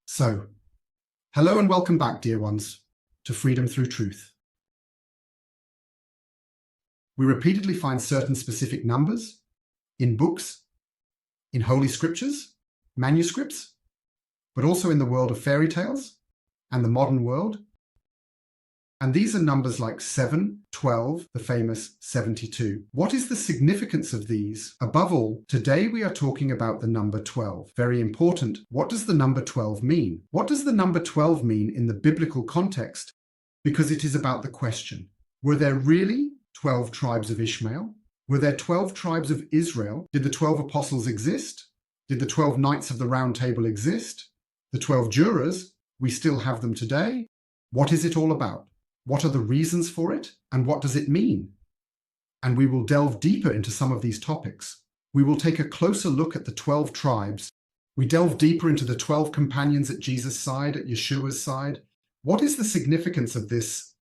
So, hello and welcome back, dear ones, to Freedom Through Truth. We repeatedly find certain specific numbers in books, in holy scriptures, manuscripts, but also in the world of fairy tales and the modern world. And these are numbers like 7, 12, the famous 72. What is the significance of these? Above all, today we are talking about the number 12. Very important. What does the number 12 mean? What does the number 12 mean in the biblical context? Because it is about the question, were there really 12 tribes of Ishmael? Were there 12 tribes of Israel? Did the 12 apostles exist? Did the 12 knights of the round table exist? The 12 jurors, we still have them today. What is it all about? What are the reasons for it, and what does it mean? And we will delve deeper into some of these topics. We will take a closer look at the 12 tribes. We delve deeper into the 12 companions at Jesus' side, at Yeshua's side. What is the significance of this?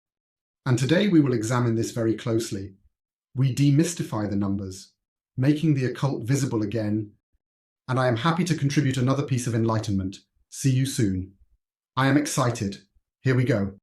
And today we will examine this very closely. We demystify the numbers, making the occult visible again. And I am happy to contribute another piece of enlightenment. See you soon. I am excited. Here we go.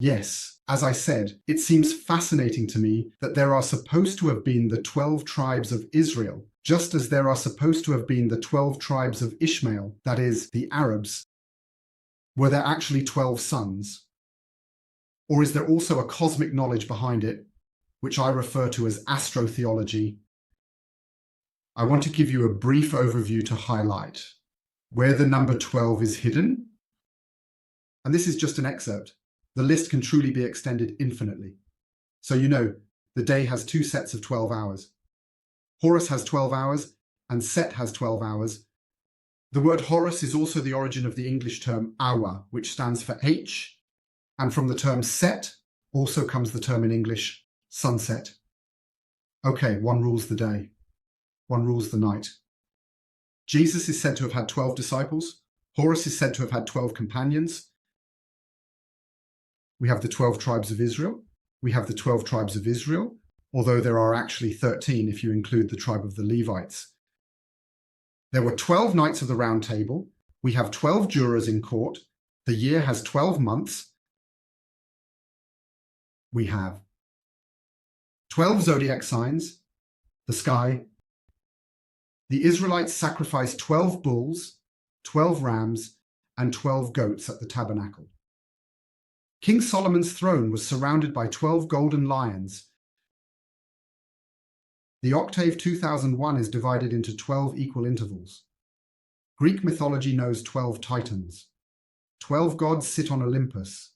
Yes, as I said, it seems fascinating to me that there are supposed to have been the 12 tribes of Israel, just as there are supposed to have been the 12 tribes of Ishmael, that is, the Arabs. Were there actually 12 sons? Or is there also a cosmic knowledge behind it, which I refer to as astro-theology? I want to give you a brief overview to highlight where the number 12 is hidden. And this is just an excerpt. The list can truly be extended infinitely. So you know, the day has two sets of 12 hours. Horus has 12 hours, and Set has 12 hours. The word Horus is also the origin of the English term hour, which stands for H, and from the term Set also comes the term in English sunset. Okay, one rules the day, one rules the night. Jesus is said to have had 12 disciples. Horus is said to have had 12 companions. We have the 12 tribes of Israel. We have the 12 tribes of Israel, although there are actually 13 if you include the tribe of the Levites. There were 12 knights of the round table. We have 12 jurors in court. The year has 12 months. We have 12 zodiac signs, the sky. The Israelites sacrificed 12 bulls, 12 rams, and 12 goats at the tabernacle. King Solomon's throne was surrounded by 12 golden lions. The octave 2001 is divided into 12 equal intervals. Greek mythology knows 12 titans. 12 gods sit on Olympus.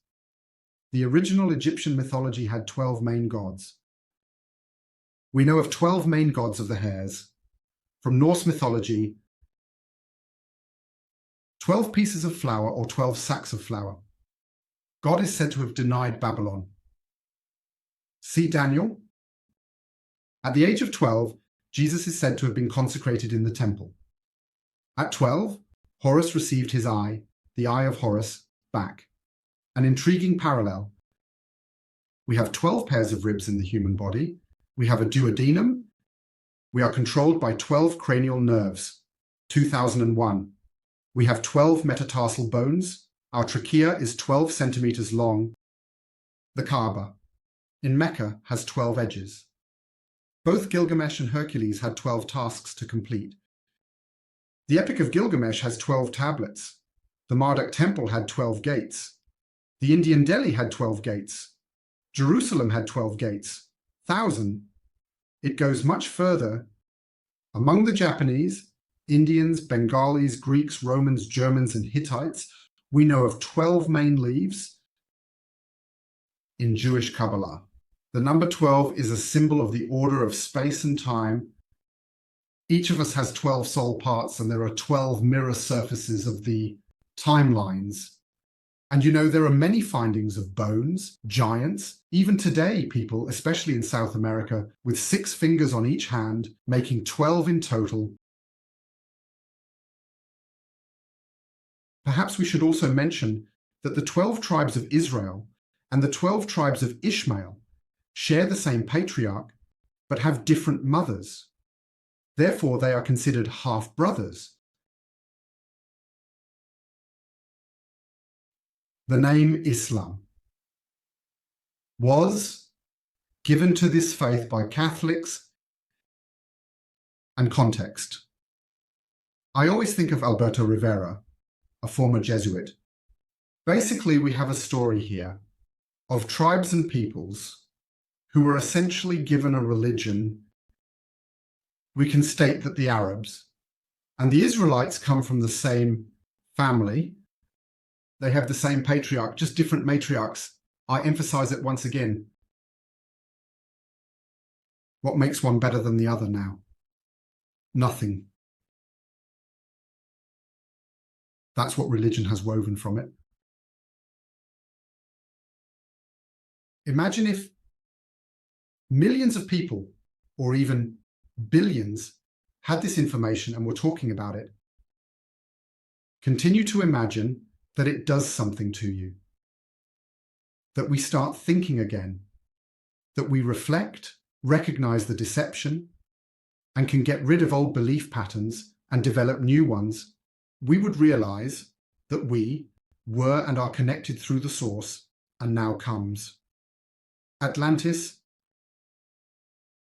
The original Egyptian mythology had 12 main gods. We know of 12 main gods of the hares. From Norse mythology, 12 pieces of flour or 12 sacks of flour. God is said to have denied Babylon. See Daniel. At the age of 12, Jesus is said to have been consecrated in the temple. At 12, Horus received his eye, the eye of Horus, back. An intriguing parallel. We have 12 pairs of ribs in the human body. We have a duodenum. We are controlled by 12 cranial nerves, 2001. We have 12 metatarsal bones. Our trachea is 12 centimeters long. The Kaaba in Mecca has 12 edges. Both Gilgamesh and Hercules had 12 tasks to complete. The Epic of Gilgamesh has 12 tablets. The Marduk Temple had 12 gates. The Indian Delhi had 12 gates. Jerusalem had 12 gates. 1,000. It goes much further. Among the Japanese, Indians, Bengalis, Greeks, Romans, Germans, and Hittites, we know of 12 main leaves in Jewish Kabbalah. The number 12 is a symbol of the order of space and time Each of us has 12 soul parts, and there are 12 mirror surfaces of the timelines. And there are many findings of bones, giants, even today, people, especially in South America, with 6 fingers on each hand, making 12 in total. Perhaps we should also mention that the 12 tribes of Israel and the 12 tribes of Ishmael share the same patriarch, but have different mothers. Therefore, they are considered half-brothers. The name Islam was given to this faith by Catholics and context. I always think of Alberto Rivera, a former Jesuit. Basically, we have a story here of tribes and peoples who were essentially given a religion. We can state that the Arabs and the Israelites come from the same family. They have the same patriarch, just different matriarchs. I emphasize it once again. What makes one better than the other now? Nothing. That's what religion has woven from it. Imagine if millions of people, or even billions, had this information and were talking about it. Continue to imagine that it does something to you, that we start thinking again, that we reflect, recognize the deception, and can get rid of old belief patterns and develop new ones. We would realize that we were and are connected through the source, and now comes Atlantis.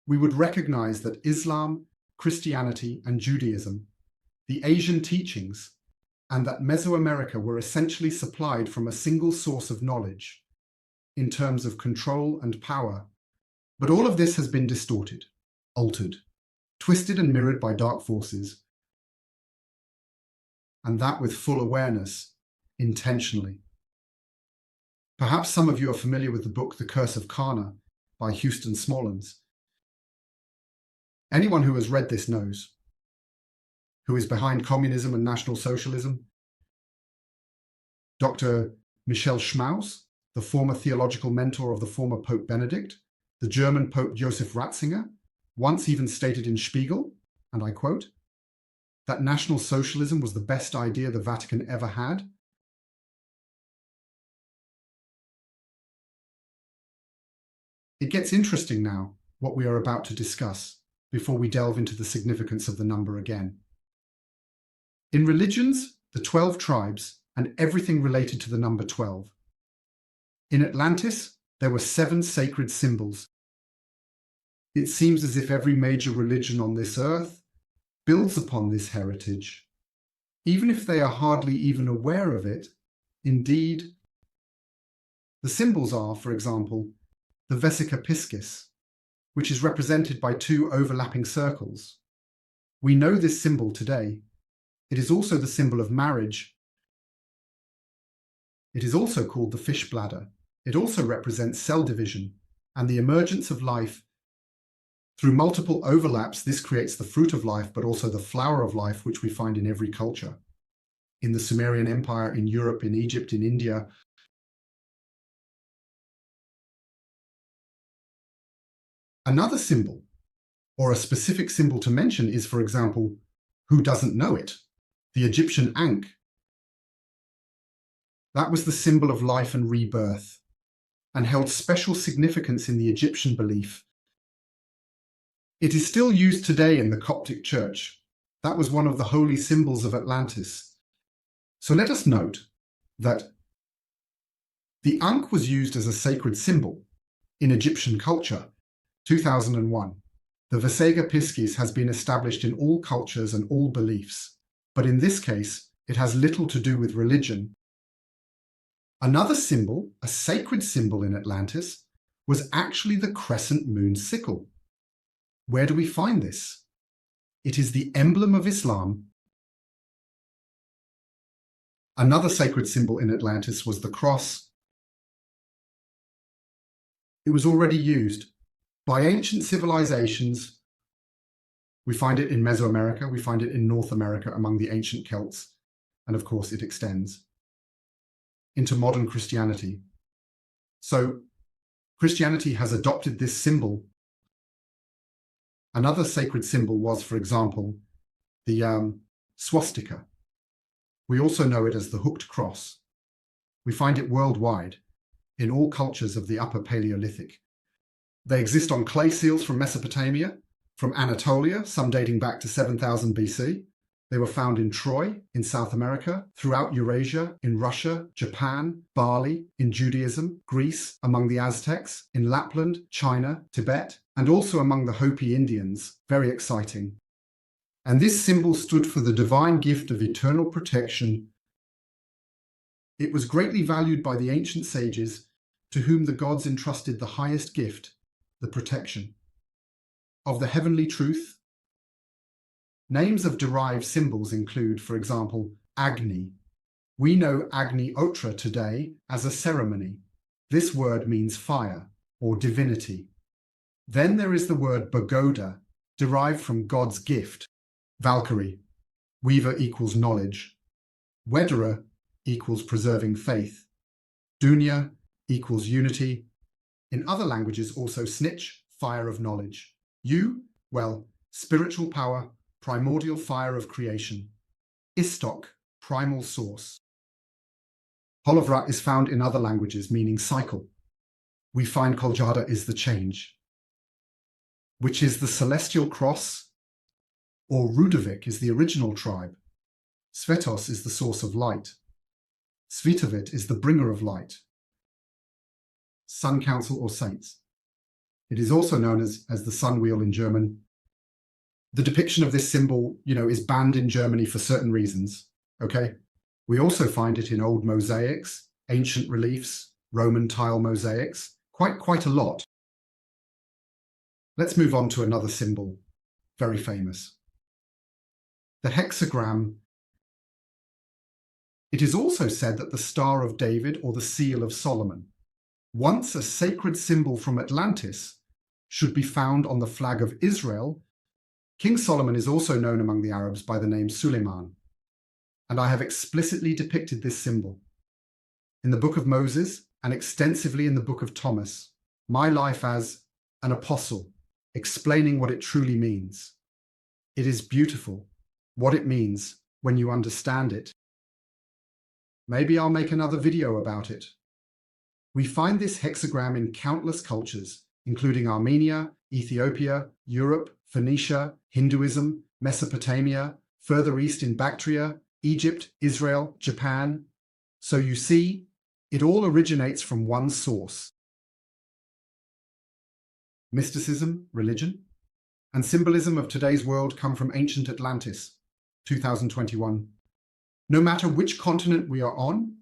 We would recognize that Islam, Christianity, and Judaism, the Asian teachings, and that Mesoamerica were essentially supplied from a single source of knowledge in terms of control and power. But all of this has been distorted, altered, twisted and mirrored by dark forces, and that with full awareness, intentionally. Perhaps some of you are familiar with the book The Curse of Karna by Houston Smollins. Anyone who has read this knows who is behind communism and National Socialism. Dr. Michel Schmaus, the former theological mentor of the former Pope Benedict, the German Pope Joseph Ratzinger, once even stated in Spiegel, and I quote, that National Socialism was the best idea the Vatican ever had. It gets interesting now, what we are about to discuss, before we delve into the significance of the number again. In religions, the 12 tribes, and everything related to the number 12. In Atlantis, there were 7 sacred symbols. It seems as if every major religion on this earth builds upon this heritage, even if they are hardly even aware of it. Indeed, the symbols are, for example, the Vesica Piscis, which is represented by 2 overlapping circles. We know this symbol today. It is also the symbol of marriage. It is also called the fish bladder. It also represents cell division and the emergence of life. Through multiple overlaps, this creates the fruit of life, but also the flower of life, which we find in every culture. In the Sumerian Empire, in Europe, in Egypt, in India. Another symbol, or a specific symbol to mention, is, for example, who doesn't know it? The Egyptian Ankh. That was the symbol of life and rebirth, and held special significance in the Egyptian belief. It is still used today in the Coptic Church. That was one of the holy symbols of Atlantis. So let us note that the Ankh was used as a sacred symbol in Egyptian culture. 2001. The Vesica Piscis has been established in all cultures and all beliefs, but in this case, it has little to do with religion. Another symbol, a sacred symbol in Atlantis, was actually the crescent moon sickle. Where do we find this? It is the emblem of Islam. Another sacred symbol in Atlantis was the cross. It was already used by ancient civilizations We find it in Mesoamerica, we find it in North America among the ancient Celts, and of course it extends into modern Christianity. So Christianity has adopted this symbol. Another sacred symbol was, for example, the swastika. We also know it as the hooked cross. We find it worldwide in all cultures of the Upper Paleolithic. They exist on clay seals from Mesopotamia, from Anatolia, some dating back to 7000 BC. They were found in Troy, in South America, throughout Eurasia, in Russia, Japan, Bali, in Judaism, Greece, among the Aztecs, in Lapland, China, Tibet, and also among the Hopi Indians. Very exciting. And this symbol stood for the divine gift of eternal protection. It was greatly valued by the ancient sages, to whom the gods entrusted the highest gift, the protection of the heavenly truth. Names of derived symbols include, for example, Agni. We know Agni Otra today as a ceremony. This word means fire or divinity. Then there is the word Pagoda, derived from God's gift. Valkyrie. Weaver equals knowledge. Wedera equals preserving faith. Dunya equals unity. In other languages also snitch, fire of knowledge. Well, spiritual power, primordial fire of creation. Istok, primal source. Holovra is found in other languages, meaning cycle. We find Koljada is the change, which is the celestial cross, or Rudovik is the original tribe. Svetos is the source of light. Svitavit is the bringer of light. Sun Council or saints. It is also known as the sun wheel in German. The depiction of this symbol, is banned in Germany for certain reasons, okay? We also find it in old mosaics, ancient reliefs, Roman tile mosaics, quite a lot. Let's move on to another symbol, very famous. The hexagram. It is also said that the Star of David or the Seal of Solomon, once a sacred symbol from Atlantis, should be found on the flag of Israel. King Solomon is also known among the Arabs by the name Suleiman, and I have explicitly depicted this symbol in the Book of Moses and extensively in the Book of Thomas, my life as an apostle, explaining what it truly means. It is beautiful, what it means when you understand it. Maybe I'll make another video about it. We find this hexagram in countless cultures, including Armenia, Ethiopia, Europe, Phoenicia, Hinduism, Mesopotamia, further east in Bactria, Egypt, Israel, Japan. So you see, it all originates from one source. Mysticism, religion, and symbolism of today's world come from ancient Atlantis, 2021. No matter which continent we are on,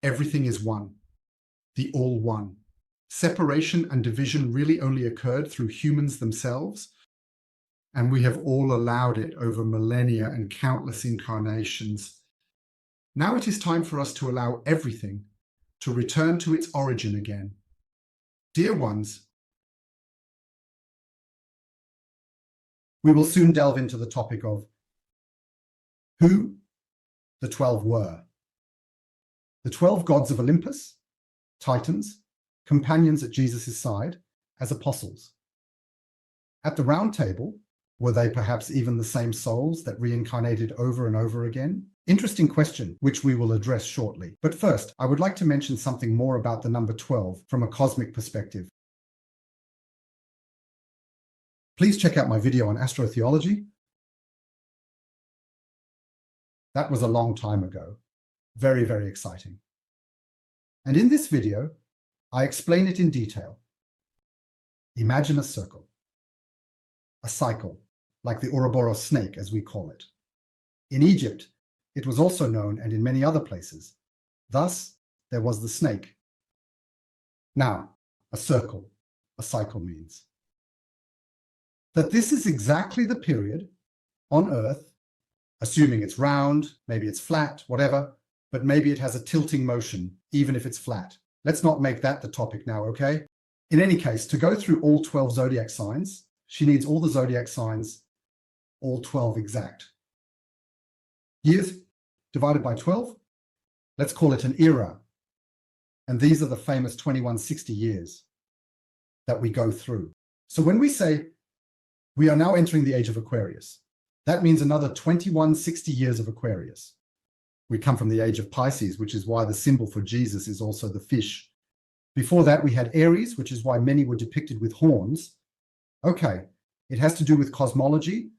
everything is one, the all one. Separation and division really only occurred through humans themselves, and we have all allowed it over millennia and countless incarnations. Now it is time for us to allow everything to return to its origin again. Dear ones, we will soon delve into the topic of who the 12 were. The 12 gods of Olympus, Titans, companions at Jesus' side as apostles. At the round table, were they perhaps even the same souls that reincarnated over and over again? Interesting question, which we will address shortly. But first, I would like to mention something more about the number 12 from a cosmic perspective. Please check out my video on astrotheology. That was a long time ago. Very, very exciting. And in this video, I explain it in detail. Imagine a circle, a cycle, like the Ouroboros snake, as we call it. In Egypt, it was also known, and in many other places. Thus, there was the snake. Now, a circle, a cycle means that this is exactly the period on Earth, assuming it's round, maybe it's flat, whatever, but maybe it has a tilting motion, even if it's flat. Let's not make that the topic now, okay? In any case, to go through all 12 zodiac signs, she needs all the zodiac signs all 12 exact. Years divided by 12, let's call it an era. And these are the famous 2160 years that we go through. So when we say we are now entering the age of Aquarius, that means another 2160 years of Aquarius. We come from the age of Pisces, which is why the symbol for Jesus is also the fish. Before that, we had Aries, which is why many were depicted with horns. Okay, it has to do with cosmology.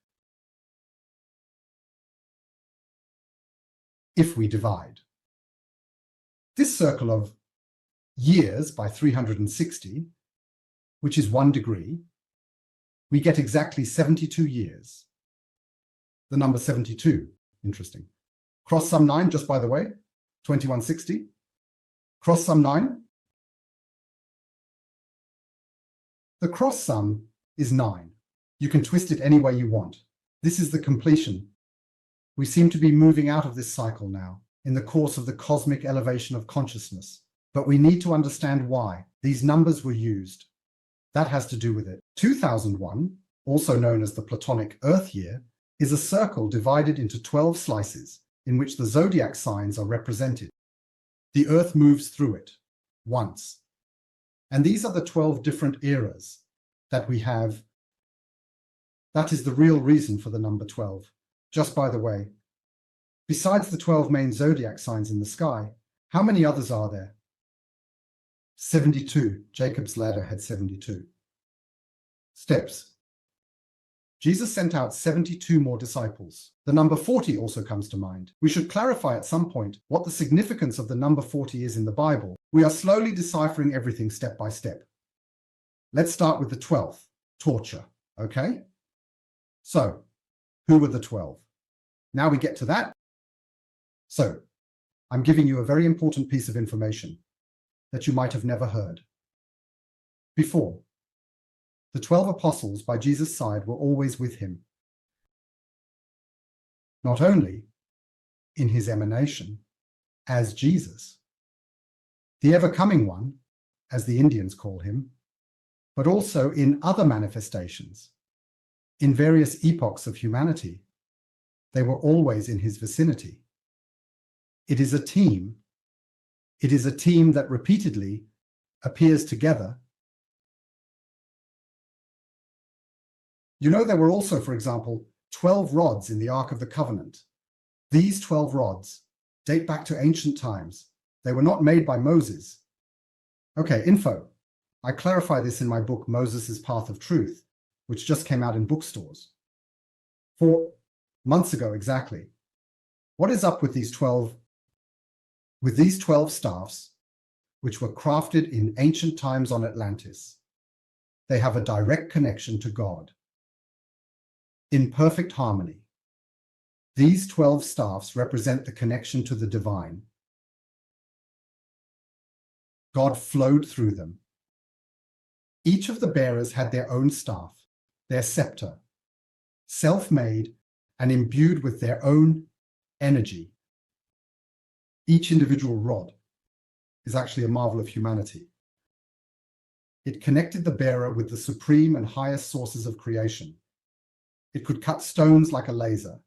If we divide this circle of years by 360, which is 1 degree, we get exactly 72 years. The number 72, interesting. Cross sum 9, just by the way, 2160. Cross sum 9. The cross sum is 9. You can twist it any way you want. This is the completion. We seem to be moving out of this cycle now, in the course of the cosmic elevation of consciousness. But we need to understand why these numbers were used. That has to do with it. 2001, also known as the Platonic Earth year, is a circle divided into 12 slices in which the zodiac signs are represented. The Earth moves through it once. And these are the 12 different eras that we have. That is the real reason for the number 12. Just by the way, besides the 12 main zodiac signs in the sky, how many others are there? 72. Jacob's ladder had 72 steps. Jesus sent out 72 more disciples. The number 40 also comes to mind. We should clarify at some point what the significance of the number 40 is in the Bible. We are slowly deciphering everything step by step. Let's start with the 12th, torture, okay? So, who were the 12? Now we get to that. So, I'm giving you a very important piece of information that you might have never heard before. The 12 apostles by Jesus' side were always with him. Not only in his emanation as Jesus, the ever-coming one, as the Indians call him, but also in other manifestations, in various epochs of humanity. They were always in his vicinity. It is a team. It is a team that repeatedly appears together. You know, there were also, for example, 12 rods in the Ark of the Covenant. These 12 rods date back to ancient times. They were not made by Moses. Okay, info. I clarify this in my book, Moses' Path of Truth, which just came out in bookstores 4 months ago exactly. What is up with these 12 staffs, which were crafted in ancient times on Atlantis? They have a direct connection to God. In perfect harmony. These 12 staffs represent the connection to the divine. God flowed through them. Each of the bearers had their own staff, their scepter, self-made and imbued with their own energy. Each individual rod is actually a marvel of humanity. It connected the bearer with the supreme and highest sources of creation. It could cut stones like a laser,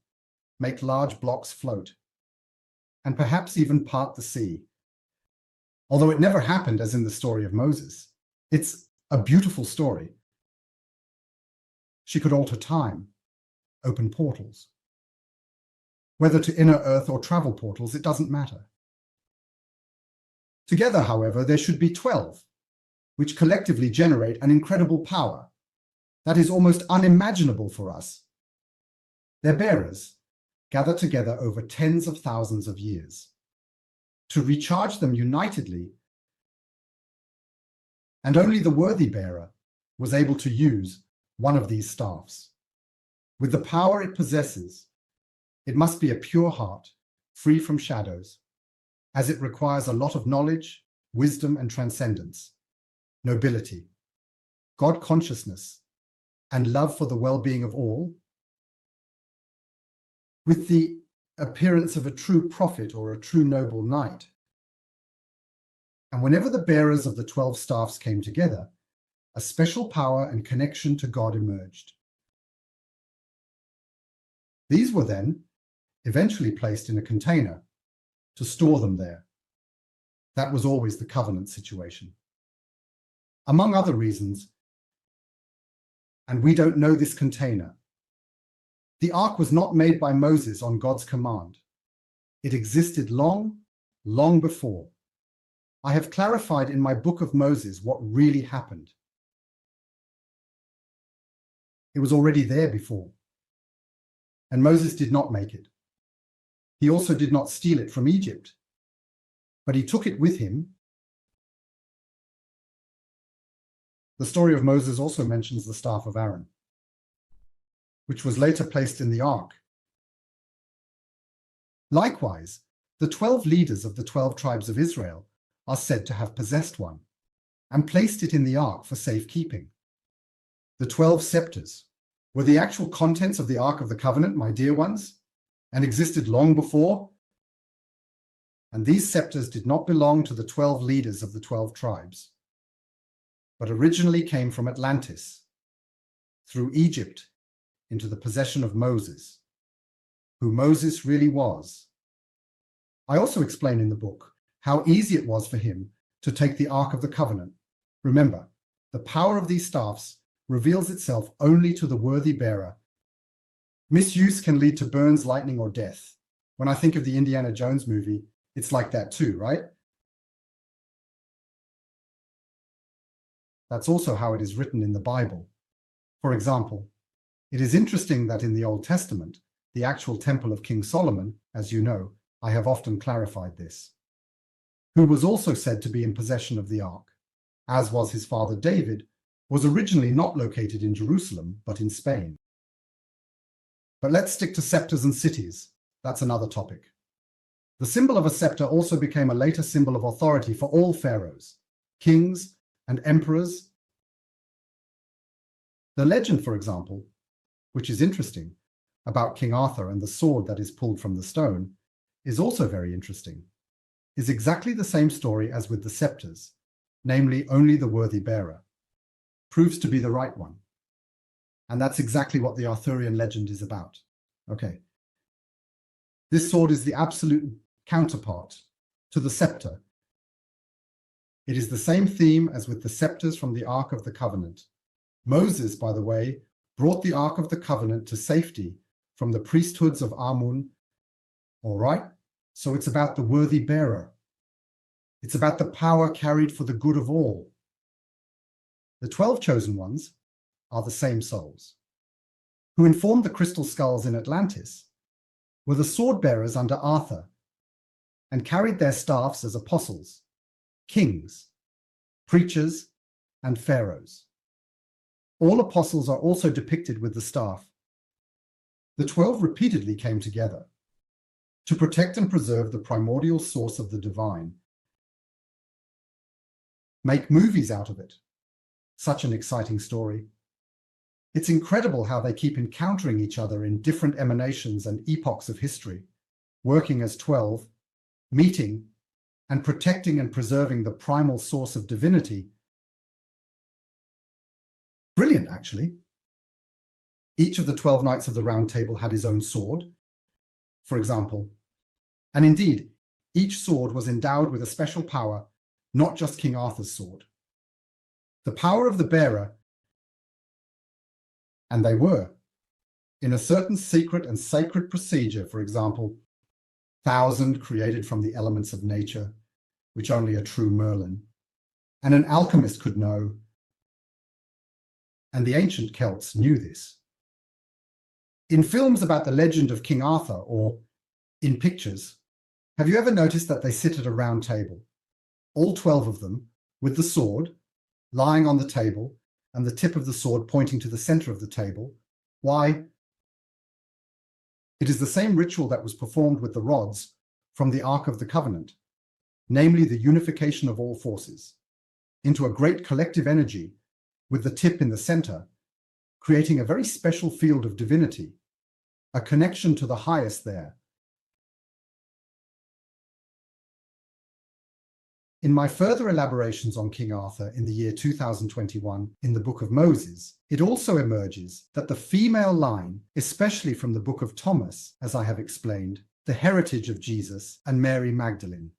make large blocks float, and perhaps even part the sea. Although it never happened as in the story of Moses. It's a beautiful story. She could alter time, open portals. Whether to inner earth or travel portals, it doesn't matter. Together, however, there should be 12, which collectively generate an incredible power that is almost unimaginable for us. Their bearers gather together over tens of thousands of years to recharge them unitedly, and only the worthy bearer was able to use one of these staffs. With the power it possesses, it must be a pure heart, free from shadows, as it requires a lot of knowledge, wisdom, and transcendence, nobility, God consciousness, and love for the well-being of all, with the appearance of a true prophet or a true noble knight. And whenever the bearers of the 12 staffs came together, a special power and connection to God emerged. These were then eventually placed in a container to store them there. That was always the covenant situation. Among other reasons, and we don't know this container, the ark was not made by Moses on God's command. It existed long, long before. I have clarified in my book of Moses what really happened. It was already there before. And Moses did not make it. He also did not steal it from Egypt, but he took it with him. The story of Moses also mentions the staff of Aaron, which was later placed in the ark. Likewise, the 12 leaders of the 12 tribes of Israel are said to have possessed one and placed it in the ark for safekeeping. The 12 scepters were the actual contents of the Ark of the Covenant, my dear ones, and existed long before. And these scepters did not belong to the 12 leaders of the 12 tribes, but originally came from Atlantis, through Egypt, into the possession of Moses, who Moses really was. I also explain in the book how easy it was for him to take the Ark of the Covenant. Remember, the power of these staffs reveals itself only to the worthy bearer. Misuse can lead to burns, lightning, or death. When I think of the Indiana Jones movie, it's like that too, right? That's also how it is written in the Bible. For example, it is interesting that in the Old Testament, the actual temple of King Solomon, as you know, I have often clarified this, who was also said to be in possession of the ark, as was his father David, was originally not located in Jerusalem, but in Spain. But let's stick to scepters and cities. That's another topic. The symbol of a scepter also became a later symbol of authority for all pharaohs, kings, and emperors. The legend, for example, which is interesting, about King Arthur and the sword that is pulled from the stone, is also very interesting, is exactly the same story as with the scepters, namely only the worthy bearer proves to be the right one. And that's exactly what the Arthurian legend is about. Okay. This sword is the absolute counterpart to the scepter. It is the same theme as with the scepters from the Ark of the Covenant. Moses, by the way, brought the Ark of the Covenant to safety from the priesthoods of Amun. All right, so it's about the worthy bearer. It's about the power carried for the good of all. The 12 chosen ones are the same souls. Who informed the crystal skulls in Atlantis were the sword bearers under Arthur and carried their staffs as apostles, kings, preachers, and pharaohs. All apostles are also depicted with the staff. The 12 repeatedly came together to protect and preserve the primordial source of the divine. Make movies out of it. Such an exciting story. It's incredible how they keep encountering each other in different emanations and epochs of history, working as 12, meeting, and protecting and preserving the primal source of divinity. Brilliant, actually. Each of the 12 knights of the Round Table had his own sword, for example, and indeed, each sword was endowed with a special power, not just King Arthur's sword. The power of the bearer, and they were, in a certain secret and sacred procedure, for example, 1,000 created from the elements of nature, which only a true Merlin, and an alchemist could know, and the ancient Celts knew this. In films about the legend of King Arthur, or in pictures, have you ever noticed that they sit at a round table, all 12 of them, with the sword, lying on the table, and the tip of the sword pointing to the center of the table? Why? It is the same ritual that was performed with the rods from the Ark of the Covenant, namely the unification of all forces, into a great collective energy, with the tip in the center, creating a very special field of divinity, a connection to the highest there. In my further elaborations on King Arthur in the year 2021 in the Book of Moses, it also emerges that the female line, especially from the Book of Thomas, as I have explained, the heritage of Jesus and Mary Magdalene.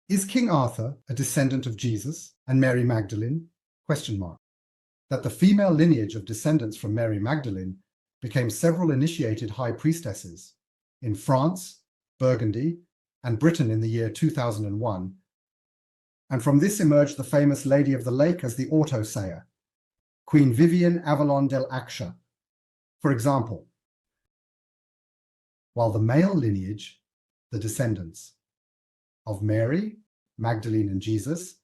Is King Arthur a descendant of Jesus and Mary Magdalene? That the female lineage of descendants from Mary Magdalene became several initiated high priestesses in France, Burgundy, and Britain in the year 2001, and from this emerged the famous Lady of the Lake as the autosayer, Queen Vivian Avalon del Accia. For example, while the male lineage, the descendants of Mary, Magdalene, and Jesus,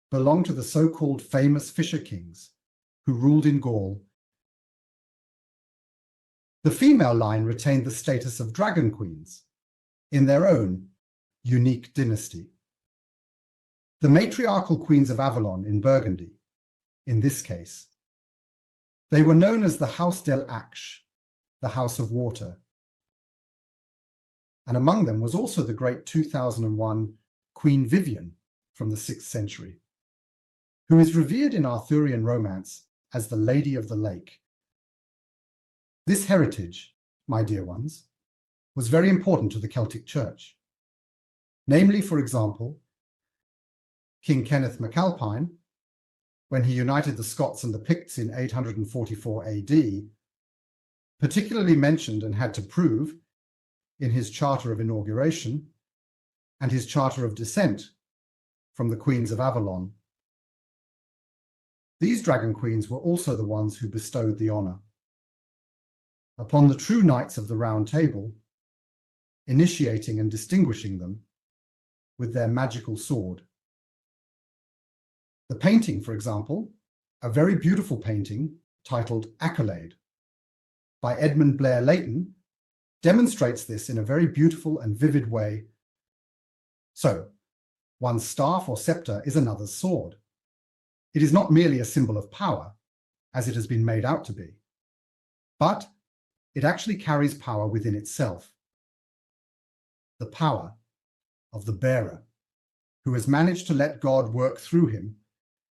belong to the so-called famous Fisher kings who ruled in Gaul, the female line retained the status of dragon queens in their own unique dynasty. The matriarchal queens of Avalon in Burgundy, in this case, they were known as the House del Acche, the House of Water. And among them was also the great 2001 Queen Vivian from the 6th century, who is revered in Arthurian romance as the Lady of the Lake. This heritage, my dear ones, was very important to the Celtic Church. Namely, for example, King Kenneth MacAlpine, when he united the Scots and the Picts in 844 AD, particularly mentioned and had to prove in his Charter of Inauguration and his Charter of Descent from the Queens of Avalon. These dragon queens were also the ones who bestowed the honour upon the true knights of the Round Table, initiating and distinguishing them with their magical sword. The painting, for example, a very beautiful painting titled Accolade by Edmund Blair Leighton, demonstrates this in a very beautiful and vivid way. So, one's staff or scepter is another's sword. It is not merely a symbol of power, as it has been made out to be, but it actually carries power within itself. The power of the bearer, who has managed to let God work through him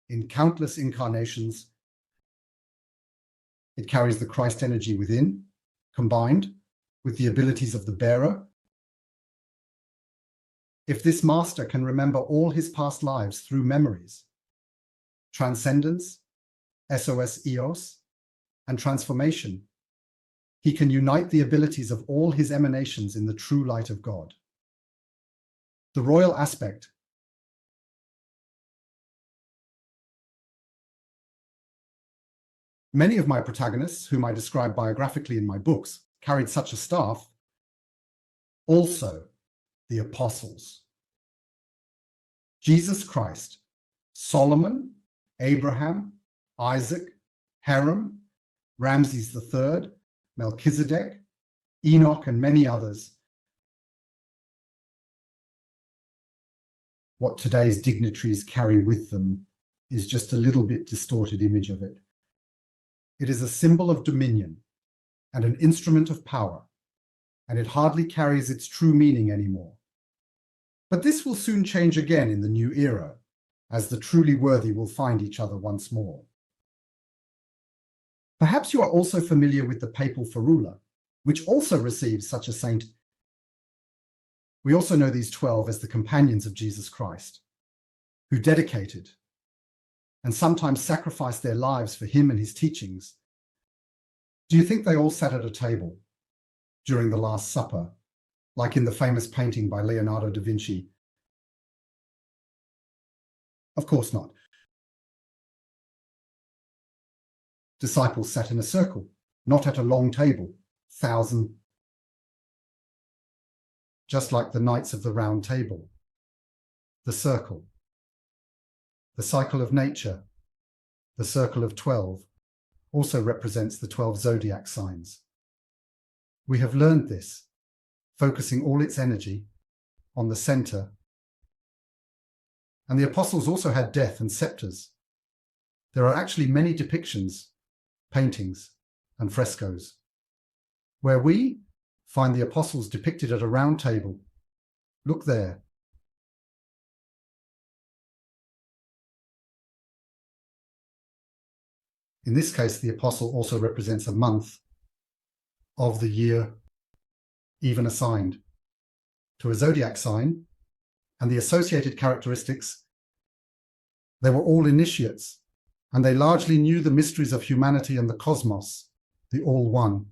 in countless incarnations. It carries the Christ energy within, combined with the abilities of the bearer. If this master can remember all his past lives through memories, transcendence, SOS EOS, and transformation, he can unite the abilities of all his emanations in the true light of God. The royal aspect many of my protagonists, whom I describe biographically in my books, carried such a staff. Also, the apostles. Jesus Christ, Solomon, Abraham, Isaac, Hiram, Ramses III, Melchizedek, Enoch, and many others. What today's dignitaries carry with them is just a little bit distorted image of it. It is a symbol of dominion and an instrument of power, and it hardly carries its true meaning anymore. But this will soon change again in the new era, as the truly worthy will find each other once more. Perhaps you are also familiar with the papal ferula, which also receives such a saint. We also know these 12 as the companions of Jesus Christ, who dedicated and sometimes sacrificed their lives for him and his teachings. Do you think they all sat at a table during the Last Supper, like in the famous painting by Leonardo da Vinci? Of course not. Disciples sat in a circle, not at a long table, just like the Knights of the Round Table. The circle, the cycle of nature, the circle of 12, also represents the 12 zodiac signs. We have learned this, focusing all its energy on the center. And the apostles also had death and scepters. There are actually many depictions, paintings, and frescoes, where we find the apostles depicted at a round table. Look there. In this case, the apostle also represents a month of the year even assigned to a zodiac sign, and the associated characteristics. They were all initiates, and they largely knew the mysteries of humanity and the cosmos, the all-one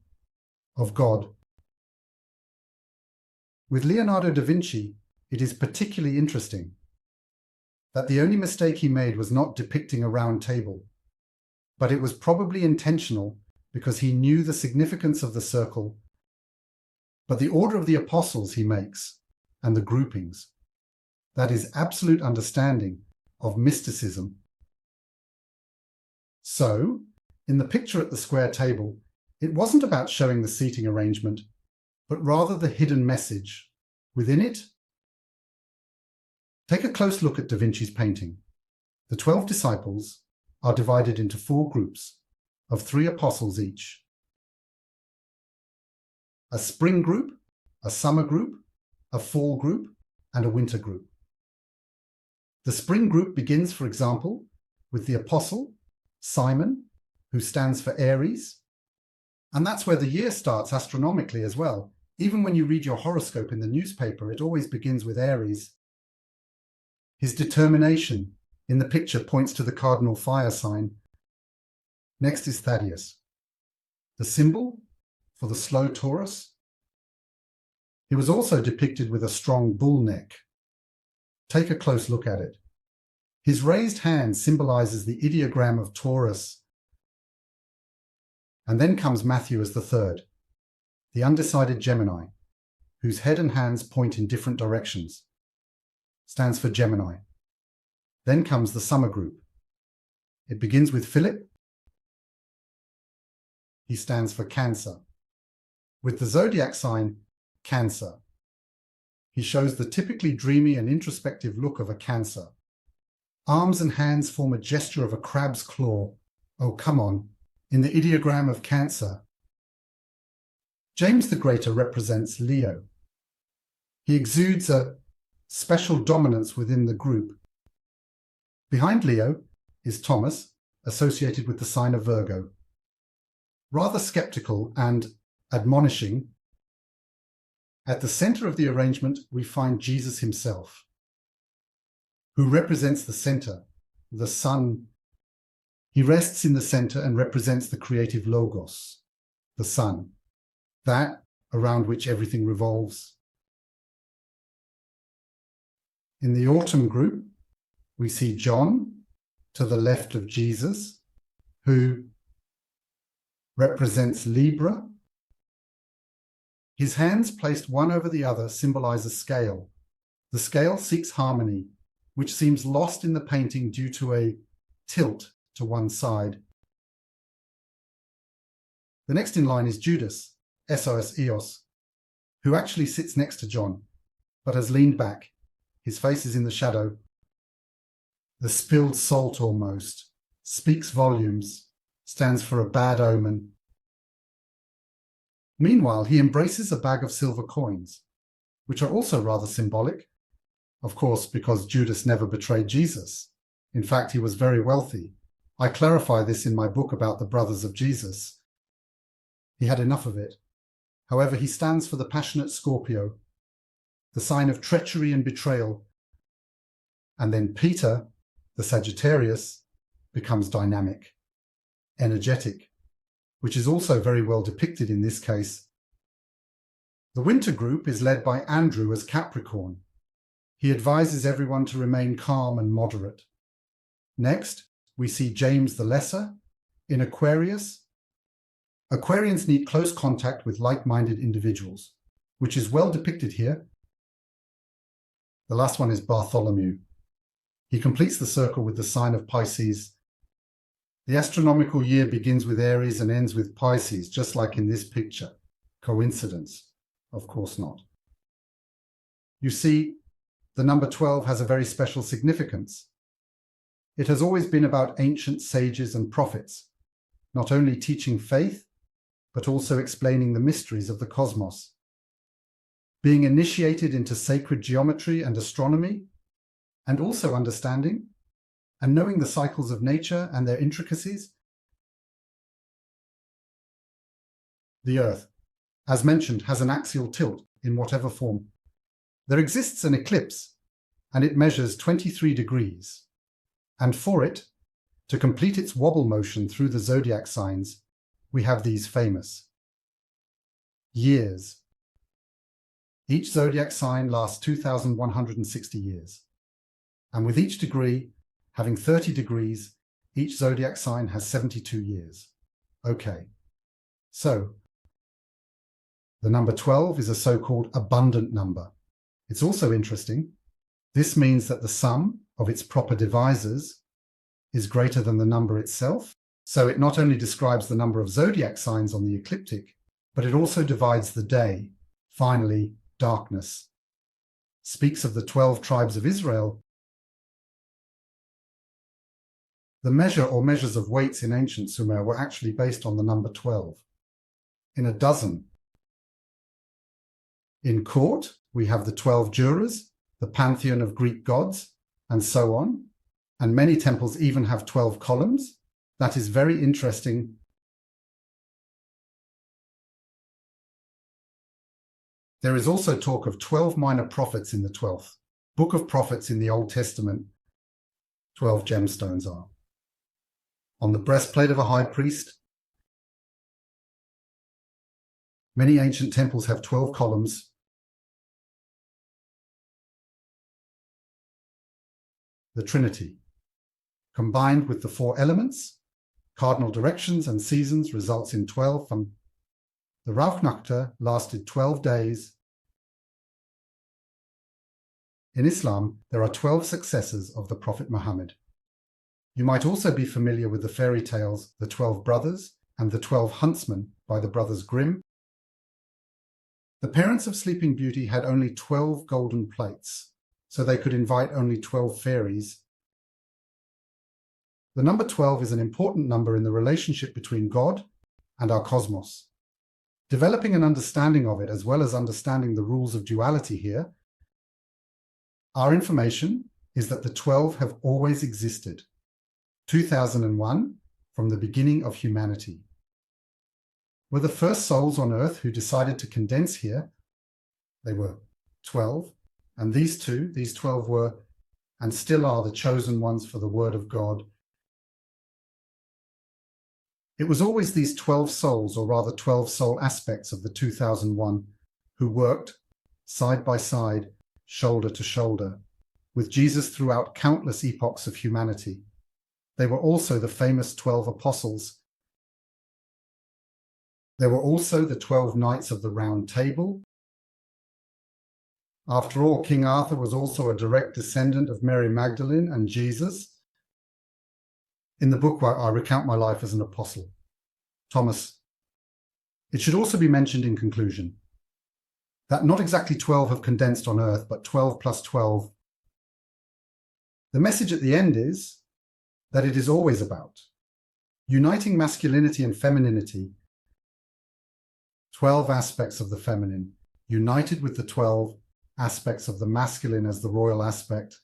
of God. With Leonardo da Vinci, it is particularly interesting that the only mistake he made was not depicting a round table, but it was probably intentional because he knew the significance of the circle, but the order of the apostles he makes and the groupings, that is absolute understanding of mysticism. So, in the picture at the square table, it wasn't about showing the seating arrangement, but rather the hidden message within it. Take a close look at Da Vinci's painting. The 12 disciples are divided into 4 groups of 3 apostles each. A spring group, a summer group, a fall group, and a winter group. The spring group begins, for example, with the apostle, Simon, who stands for Aries. And that's where the year starts astronomically as well. Even when you read your horoscope in the newspaper, it always begins with Aries. His determination in the picture points to the cardinal fire sign. Next is Thaddeus, the symbol for the slow Taurus. He was also depicted with a strong bull neck. Take a close look at it. His raised hand symbolizes the ideogram of Taurus. And then comes Matthew as the third, the undecided Gemini, whose head and hands point in different directions. Stands for Gemini. Then comes the summer group. It begins with Philip. He stands for Cancer. With the zodiac sign, Cancer. He shows the typically dreamy and introspective look of a Cancer. Arms and hands form a gesture of a crab's claw. Oh, come on. In the ideogram of Cancer. James the Greater represents Leo. He exudes a special dominance within the group. Behind Leo is Thomas, associated with the sign of Virgo. Rather skeptical and admonishing, at the center of the arrangement we find Jesus himself, who represents the center, the sun. He rests in the center and represents the creative logos, the sun, that around which everything revolves. In the autumn group, we see John to the left of Jesus, who represents Libra. His hands placed one over the other symbolize a scale. The scale seeks harmony, which seems lost in the painting due to a tilt to one side. The next in line is Judas, SOS Eos, who actually sits next to John, but has leaned back. His face is in the shadow. The spilled salt almost, speaks volumes, stands for a bad omen. Meanwhile, he embraces a bag of silver coins, which are also rather symbolic, of course, because Judas never betrayed Jesus. In fact, he was very wealthy. I clarify this in my book about the brothers of Jesus. He had enough of it. However, he stands for the passionate Scorpio, the sign of treachery and betrayal. And then Peter, the Sagittarius, becomes dynamic, energetic, which is also very well depicted in this case. The winter group is led by Andrew as Capricorn. He advises everyone to remain calm and moderate. Next, we see James the Lesser in Aquarius. Aquarians need close contact with like-minded individuals, which is well depicted here. The last one is Bartholomew. He completes the circle with the sign of Pisces. The astronomical year begins with Aries and ends with Pisces, just like in this picture. Coincidence? Of course not. You see, the number 12 has a very special significance. It has always been about ancient sages and prophets, not only teaching faith, but also explaining the mysteries of the cosmos. Being initiated into sacred geometry and astronomy, and also understanding and knowing the cycles of nature and their intricacies, The Earth, as mentioned, has an axial tilt in whatever form. There exists an eclipse, and it measures 23 degrees. And for it, to complete its wobble motion through the zodiac signs, we have these famous years. Each zodiac sign lasts 2,160 years. And with each degree having 30 degrees, each zodiac sign has 72 years. Okay, so the number 12 is a so-called abundant number. It's also interesting. This means that the sum of its proper divisors is greater than the number itself. So it not only describes the number of zodiac signs on the ecliptic, but it also divides the day. Finally, darkness. Speaks of the 12 tribes of Israel. The measure or measures of weights in ancient Sumer were actually based on the number 12. In a dozen. In court, we have the 12 jurors, the pantheon of Greek gods, and so on. And many temples even have 12 columns. That is very interesting. There is also talk of 12 minor prophets in the 12th. Book of Prophets in the Old Testament, 12 gemstones are. On the breastplate of a high priest, many ancient temples have 12 columns. The Trinity, combined with the 4 elements, cardinal directions and seasons, results in 12. The Rauchnachte lasted 12 days. In Islam, there are 12 successors of the Prophet Muhammad. You might also be familiar with the fairy tales, The 12 Brothers and The 12 Huntsmen by the Brothers Grimm. The parents of Sleeping Beauty had only 12 golden plates, so they could invite only 12 fairies. The number 12 is an important number in the relationship between God and our cosmos. Developing an understanding of it, as well as understanding the rules of duality here, our information is that the 12 have always existed. 2001, from the beginning of humanity. Were the first souls on Earth who decided to condense here. They were 12, and these 12 were, and still are, the chosen ones for the Word of God. It was always these 12 souls, or rather 12 soul aspects of the 2001, who worked side by side, shoulder to shoulder, with Jesus throughout countless epochs of humanity. They were also the famous 12 apostles. There were also the 12 knights of the Round Table. After all, King Arthur was also a direct descendant of Mary Magdalene and Jesus. In the book, I recount my life as an apostle. Thomas. It should also be mentioned in conclusion that not exactly 12 have condensed on Earth, but 12 plus 12. The message at the end is that it is always about uniting masculinity and femininity, 12 aspects of the feminine, united with the 12 aspects of the masculine as the royal aspect.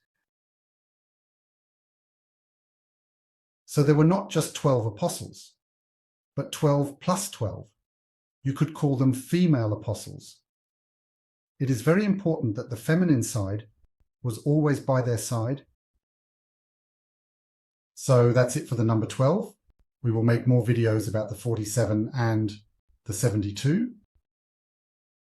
So there were not just 12 apostles, but 12 plus 12. You could call them female apostles. It is very important that the feminine side was always by their side. So that's it for the number 12. We will make more videos about the 47 and the 72.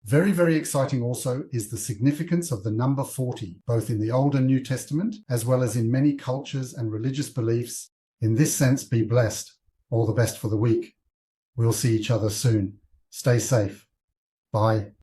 Very, very exciting also is the significance of the number 40, both in the Old and New Testament, as well as in many cultures and religious beliefs. In this sense, be blessed. All the best for the week. We'll see each other soon. Stay safe. Bye.